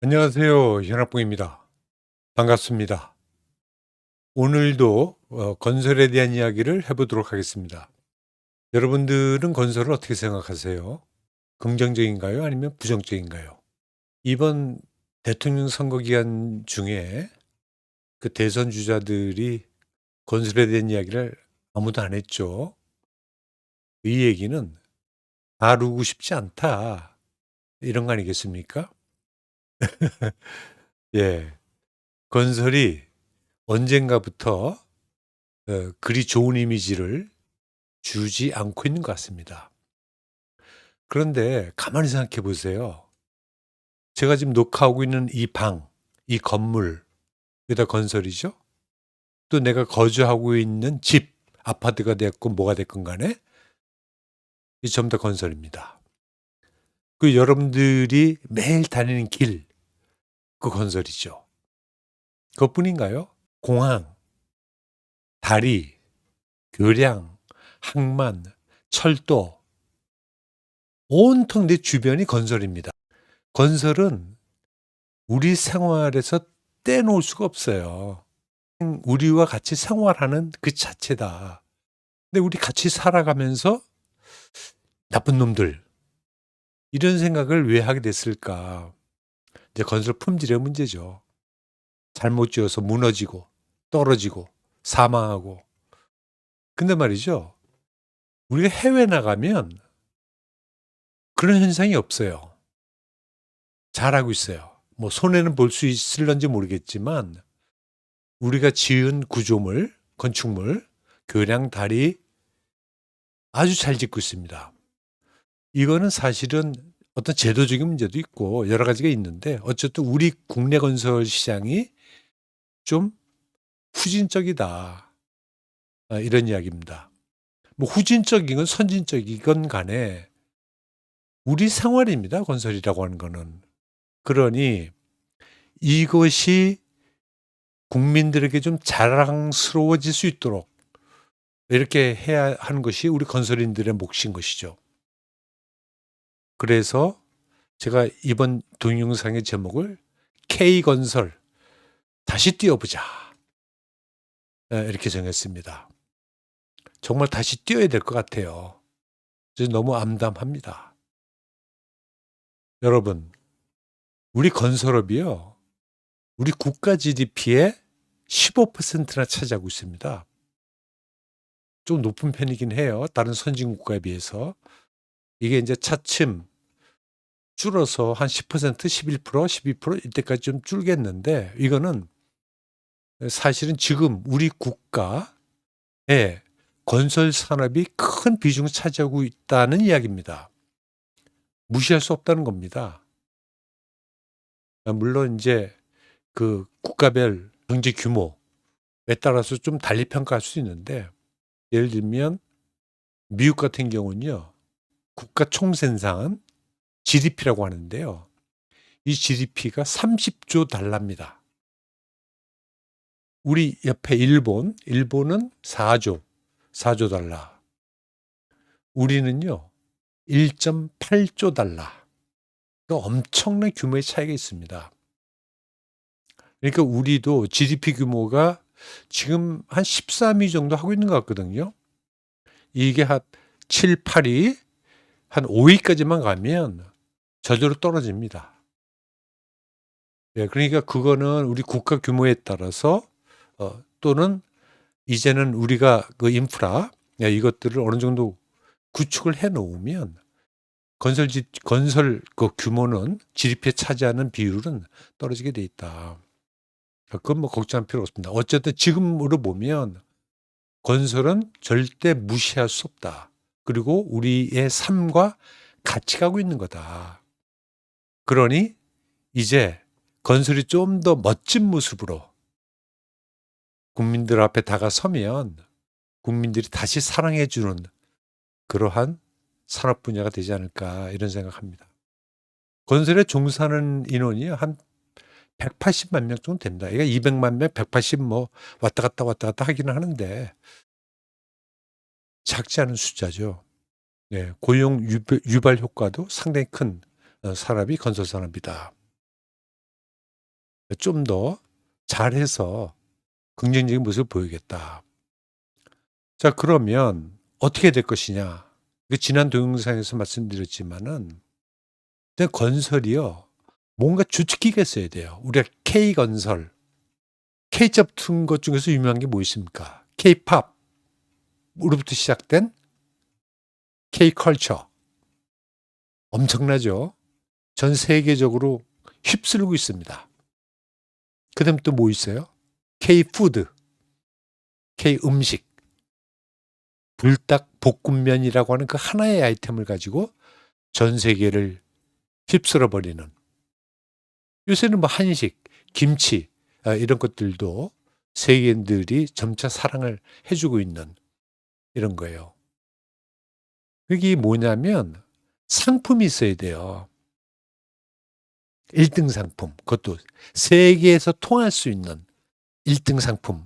안녕하세요. 현학봉입니다. 반갑습니다. 오늘도 건설에 대한 이야기를 해 보도록 하겠습니다. 여러분들은 건설을 어떻게 생각하세요? 긍정적인가요? 아니면 부정적인가요? 이번 대통령 선거 기간 중에 그 대선 주자들이 건설에 대한 이야기를 아무도 안 했죠. 이 얘기는 다루고 싶지 않다. 이런 거 아니겠습니까? 예. 건설이 언젠가부터 그리 좋은 이미지를 주지 않고 있는 것 같습니다. 그런데 가만히 생각해 보세요. 제가 지금 녹화하고 있는 이 방, 이 건물, 이게 다 건설이죠? 또 내가 거주하고 있는 집, 아파트가 됐건 뭐가 됐건 간에 이 전부 다 건설입니다. 그 여러분들이 매일 다니는 길, 그 건설이죠. 그것뿐인가요? 공항, 다리, 교량, 항만, 철도, 온통 내 주변이 건설입니다. 건설은 우리 생활에서 떼놓을 수가 없어요. 우리와 같이 생활하는 그 자체다. 근데 우리 같이 살아가면서 '나쁜 놈들.' 이런 생각을 왜 하게 됐을까? 이제 건설 품질의 문제죠. 잘못 지어서 무너지고 떨어지고 사망하고. 근데 말이죠. 우리가 해외 나가면 그런 현상이 없어요. 잘하고 있어요. 뭐 손해는 볼 수 있을런지 모르겠지만 우리가 지은 구조물, 건축물, 교량, 다리 아주 잘 짓고 있습니다. 이거는 사실은 어떤 제도적인 문제도 있고 여러 가지가 있는데 어쨌든 우리 국내 건설 시장이 좀 후진적이다. 이런 이야기입니다. 뭐 후진적이건 선진적이건 간에 우리 생활입니다. 건설이라고 하는 거는. 그러니 이것이 국민들에게 좀 자랑스러워질 수 있도록 이렇게 해야 하는 것이 우리 건설인들의 몫인 것이죠. 그래서 제가 이번 동영상의 제목을 K건설 다시 뛰어보자. 이렇게 정했습니다. 정말 다시 뛰어야 될 것 같아요. 이제 너무 암담합니다. 여러분, 우리 건설업이요. 우리 국가 GDP의 15%나 차지하고 있습니다. 좀 높은 편이긴 해요. 다른 선진 국가에 비해서. 이게 이제 차츰 줄어서 한 10%, 11%, 12% 이때까지 좀 줄겠는데 이거는 사실은 지금 우리 국가의 건설 산업이 큰 비중을 차지하고 있다는 이야기입니다. 무시할 수 없다는 겁니다. 물론 인제 그 국가별 경제 규모에 따라서 좀 달리 평가할 수 있는데 예를 들면 미국 같은 경우는요. 국가 총생산 GDP라고 하는데요. 이 GDP가 30조 달러입니다. 우리 옆에 일본은 4조 달러. 우리는요. 1.8조 달러. 그 엄청난 규모의 차이가 있습니다. 그러니까 우리도 GDP 규모가 지금 한 13위 정도 하고 있는 것 같거든요. 이게 한 7, 8위, 한 5위까지만 가면 저절로 떨어집니다. 예, 그러니까 그거는 우리 국가 규모에 따라서 또는 이제는 우리가 그 인프라 이것들을 어느 정도 구축을 해 놓으면 건설 그 규모는 GDP에 차지하는 비율은 떨어지게 돼 있다. 그건 뭐 걱정할 필요 없습니다. 어쨌든 지금으로 보면 건설은 절대 무시할 수 없다. 그리고 우리의 삶과 같이 가고 있는 거다. 그러니 이제 건설이 좀 더 멋진 모습으로 국민들 앞에 다가서면 국민들이 다시 사랑해 주는 그러한 산업 분야가 되지 않을까 이런 생각합니다. 건설에 종사하는 인원이 한 180만 명 정도 됩니다. 그러니까 200만 명, 180 뭐 왔다 갔다 하기는 하는데 작지 않은 숫자죠. 네. 고용 유발 효과도 상당히 큰 산업이 건설 산업이다. 좀 더 잘해서 긍정적인 모습을 보이겠다. 자, 그러면 어떻게 될 것이냐? 지난 동영상에서 말씀드렸지만은 일단 건설이요. 뭔가 주특기가 있어야 돼요. 우리가 K건설, K자 붙은 것 중에서 유명한 게 뭐 있습니까? K팝으로부터 시작된 K컬처. 엄청나죠? 전 세계적으로 휩쓸고 있습니다. 그다음 또 뭐 있어요? K푸드, K음식, 불닭 볶음면이라고 하는 그 하나의 아이템을 가지고 전 세계를 휩쓸어 버리는. 요새는 뭐 한식, 김치 이런 것들도 세계인들이 점차 사랑을 해 주고 있는 이런 거예요. 그게 뭐냐면 상품이 있어야 돼요. 1등 상품. 그것도 세계에서 통할 수 있는 1등 상품.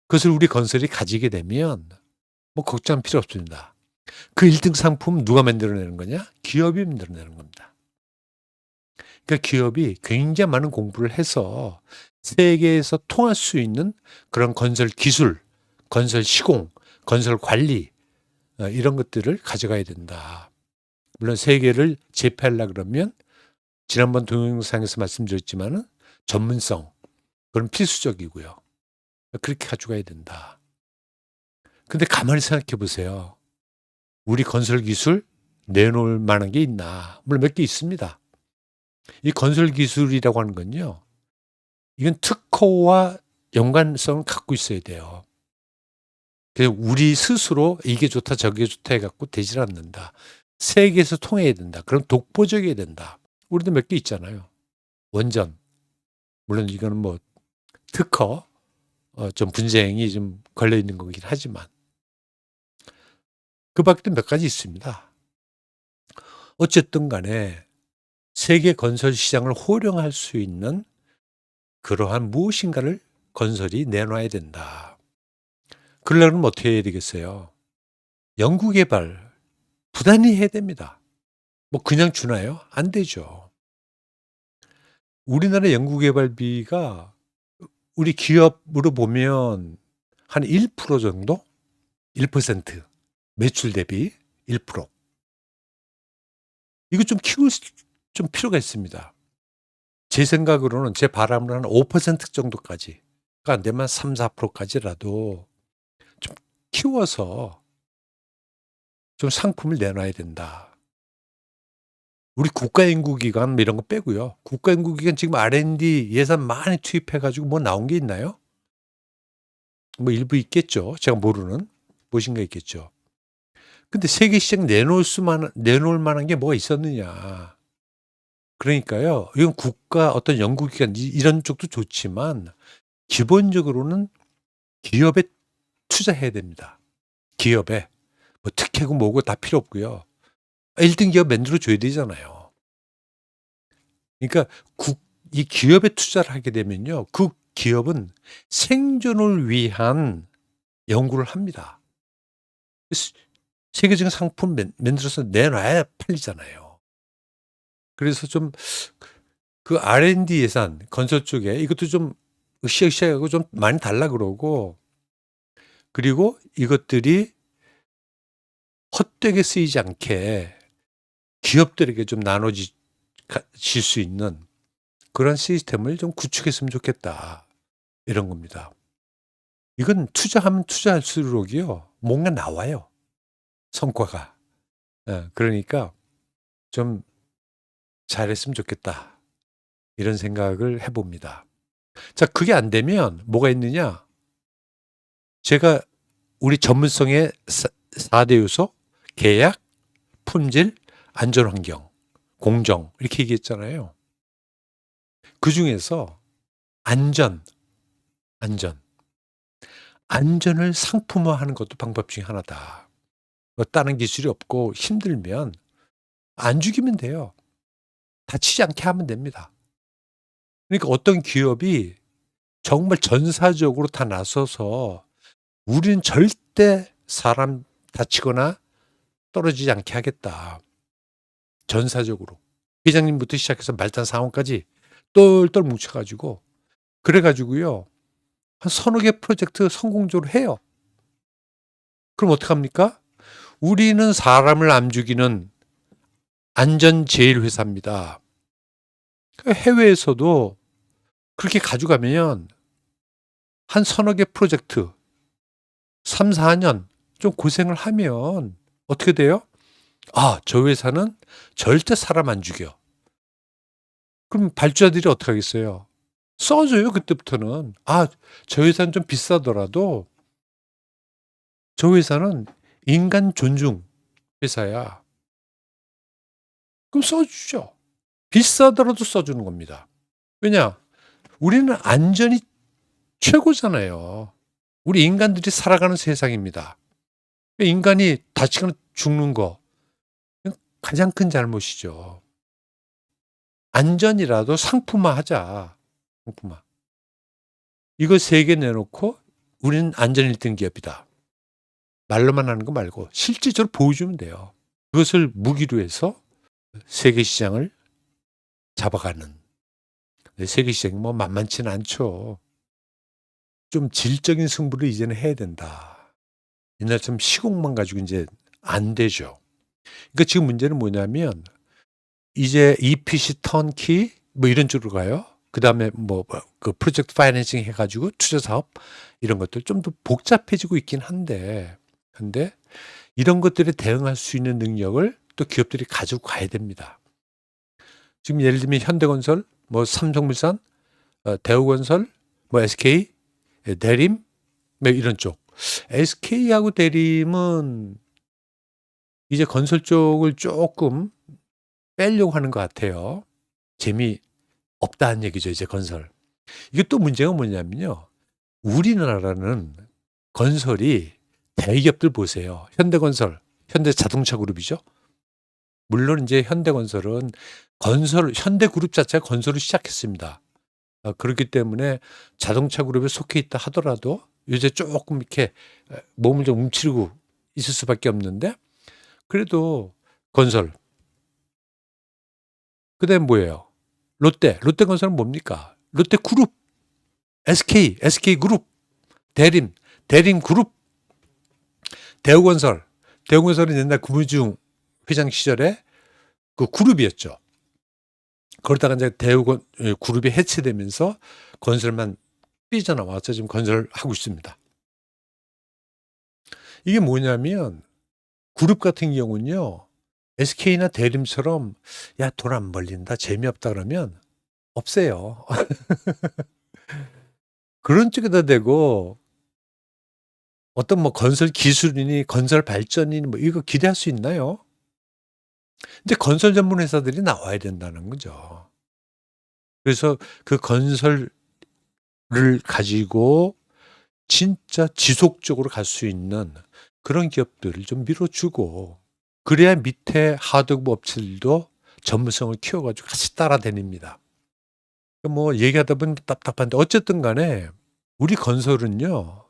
그것을 우리 건설이 가지게 되면 뭐 걱정할 필요 없습니다. 그 1등 상품 누가 만들어내는 거냐? 기업이 만들어내는 겁니다. 그러니까 기업이 굉장히 많은 공부를 해서 세계에서 통할 수 있는 그런 건설 기술, 건설 시공, 건설 관리 이런 것들을 가져가야 된다. 물론 세계를 제패하려고 그러면 지난번 동영상에서 말씀드렸지만은 전문성 그건 필수적이고요. 그렇게 가져가야 된다. 근데 가만히 생각해 보세요. 우리 건설 기술 내놓을 만한 게 있나? 물론 몇 개 있습니다. 이 건설 기술이라고 하는 건요. 이건 특허와 연관성을 갖고 있어야 돼요. 그래서 우리 스스로 이게 좋다 저게 좋다 해갖고 되질 않는다. 세계에서 통해야 된다. 그럼 독보적이어야 된다. 우리도 몇 개 있잖아요. 원전. 물론 이거는 뭐 특허 좀 분쟁이 좀 걸려 있는 거긴 하지만 그 밖에도 몇 가지 있습니다. 어쨌든 간에 세계 건설 시장을 호령할 수 있는 그러한 무엇인가를 건설이 내놔야 된다. 그러려면 어떻게 해야 되겠어요? 연구개발 부단히 해야 됩니다. 뭐 그냥 주나요? 안 되죠. 우리나라 연구개발비가 우리 기업으로 보면 한 1% 정도? 1% 매출 대비 1%. 이거 좀 키울 좀 필요가 있습니다. 제 생각으로는 제 바람으로는 한 5% 정도까지. 가 안 되면 3-4%까지라도 좀 키워서 좀 상품을 내놔야 된다. 우리 국가연구기관 뭐 이런 거 빼고요. 국가연구기관 지금 R&D 예산 많이 투입해 가지고 뭐 나온 게 있나요? 뭐 일부 있겠죠. 제가 모르는 무엇인가 있겠죠. 근데 세계 시장 내놓을 만한 게 뭐가 있었느냐. 그러니까요. 이건 국가 어떤 연구기관 이런 쪽도 좋지만 기본적으로는 기업에 투자해야 됩니다. 기업에. 뭐 특혜고 뭐고 다 필요 없고요. 1등 기업 만들어 줘야 되잖아요. 그러니까 이 기업에 투자를 하게 되면요. 그 기업은 생존을 위한 연구를 합니다. 세계적인 상품 만들어서 내놔야 팔리잖아요. 그래서 좀 그 R&D 예산 건설 쪽에 이것도 좀 으쌰으쌰하고 좀 많이 달라 그러고 그리고 이것들이 헛되게 쓰이지 않게 기업들에게 좀 나눠질 수 있는 그런 시스템을 좀 구축했으면 좋겠다. 이런 겁니다. 이건 투자하면 투자할수록이요. 뭔가 나와요. 성과가. 그러니까 좀 잘했으면 좋겠다. 이런 생각을 해 봅니다. 자, 그게 안 되면 뭐가 있느냐? 제가 우리 전문성의 4대 요소 계약, 품질, 안전환경, 공정 이렇게 얘기했잖아요. 그중에서 안전, 안전. 안전을 상품화하는 것도 방법 중에 하나다. 뭐 다른 기술이 없고 힘들면 안 죽이면 돼요. 다치지 않게 하면 됩니다. 그러니까 어떤 기업이 정말 전사적으로 다 나서서 "우리는 절대 사람 다치거나 떨어지지 않게 하겠다." 전사적으로. 회장님부터 시작해서 말단 사원까지 똘똘 뭉쳐 가지고 그래 가지고요. 한 서너 개 프로젝트 성공적으로 해요. 그럼 어떡합니까? 우리는 사람을 안 죽이는 안전 제일 회사입니다. 해외에서도 그렇게 가져가면 한 서너 개 프로젝트 3-4년 좀 고생을 하면 어떻게 돼요? '아 저 회사는 절대 사람 안 죽여.' 그럼 발주자들이 어떡하겠어요? 써 줘요 그때부터는. '아 저 회사는 좀 비싸더라도 저 회사는 인간 존중 회사야.' 그럼 써 주죠. 비싸더라도 써 주는 겁니다. 왜냐? 우리는 안전이 최고잖아요. 우리 인간들이 살아가는 세상입니다. 인간이 다치거나 죽는 거 가장 큰 잘못이죠. 안전이라도 상품화하자. 상품화. 이거 3개 내놓고 우리는 안전 1등 기업이다. 말로만 하는 거 말고 실질적으로 보여주면 돼요. 그것을 무기로 해서 세계 시장을 잡아가는. 근데 세계 시장이 뭐 만만치는 않죠. 좀 질적인 승부를 이제는 해야 된다. 옛날처럼 시공만 가지고 인제 안 되죠. 그러니까 지금 문제는 뭐냐면 이제 EPC 턴키 뭐 이런 쪽으로 가요. 그다음에 그 프로젝트 파이낸싱 해 가지고 투자 사업 이런 것들 좀 더 복잡해지고 있긴 한데 근데 이런 것들에 대응할 수 있는 능력을 또 기업들이 가지고 가야 됩니다. 지금 예를 들면 현대건설, 뭐 삼성물산, 대우건설, 뭐 SK, 대림 뭐 이런 쪽. SK하고 대림은 이제 건설 쪽을 쪼끔 빼려고 하는 것 같아요. 재미없다는 얘기죠 이제 건설. 이게 또 문제가 뭐냐면요. 우리나라는 건설이 대기업들 보세요. 현대건설, 현대자동차 그룹이죠. 물론 인제 현대건설은 현대그룹 자체가 건설을 시작했습니다. 그렇기 때문에 자동차 그룹에 속해 있다 하더라도 요새 쪼끔 이렇게 몸을 좀 움츠리고 있을 수밖에 없는데 그래도 건설 그다음에 뭐예요? 롯데건설은 뭡니까? 롯데그룹, SK그룹, 대림그룹, 대우건설은 옛날 구무중 회장 시절에 그 그룹이었죠. 그러다가 인제 그룹이 해체되면서 건설만 삐져나와서 지금 건설하고 있습니다. 이게 뭐냐면 그룹 같은 경우는요. SK나 대림처럼 "야 돈 안 벌린다. 재미없다." 그러면 없애요. 그런 쪽에다 대고 어떤 뭐 건설 기술이니 건설 발전이니 뭐 이거 기대할 수 있나요? 근데 건설 전문 회사들이 나와야 된다는 거죠. 그래서 그 건설을 가지고 진짜 지속적으로 갈 수 있는 그런 기업들을 좀 밀어 주고 그래야 밑에 하도급 업체들도 전문성을 키워 가지고 같이 따라다닙니다. 뭐 얘기하다 보면 답답한데 어쨌든 간에 우리 건설은요.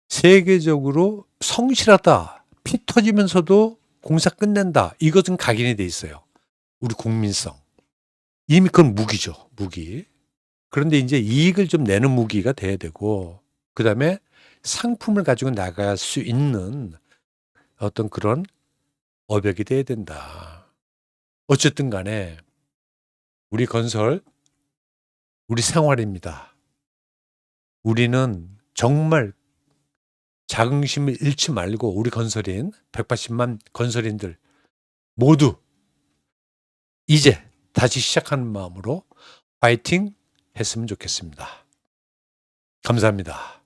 세계적으로 성실하다. 피 터지면서도 공사 끝낸다. 이것은 각인이 돼 있어요. 우리 국민성. 이미 그건 무기죠, 무기. 그런데 인제 이익을 좀 내는 무기가 돼야 되고 그다음에 상품을 가지고 나갈 수 있는 어떤 그런 업역이 돼야 된다. 어쨌든 간에 우리 건설, 우리 생활입니다. 우리는 정말 자긍심을 잃지 말고 우리 건설인 180만 건설인들 모두 이제 다시 시작하는 마음으로 파이팅 했으면 좋겠습니다. 감사합니다.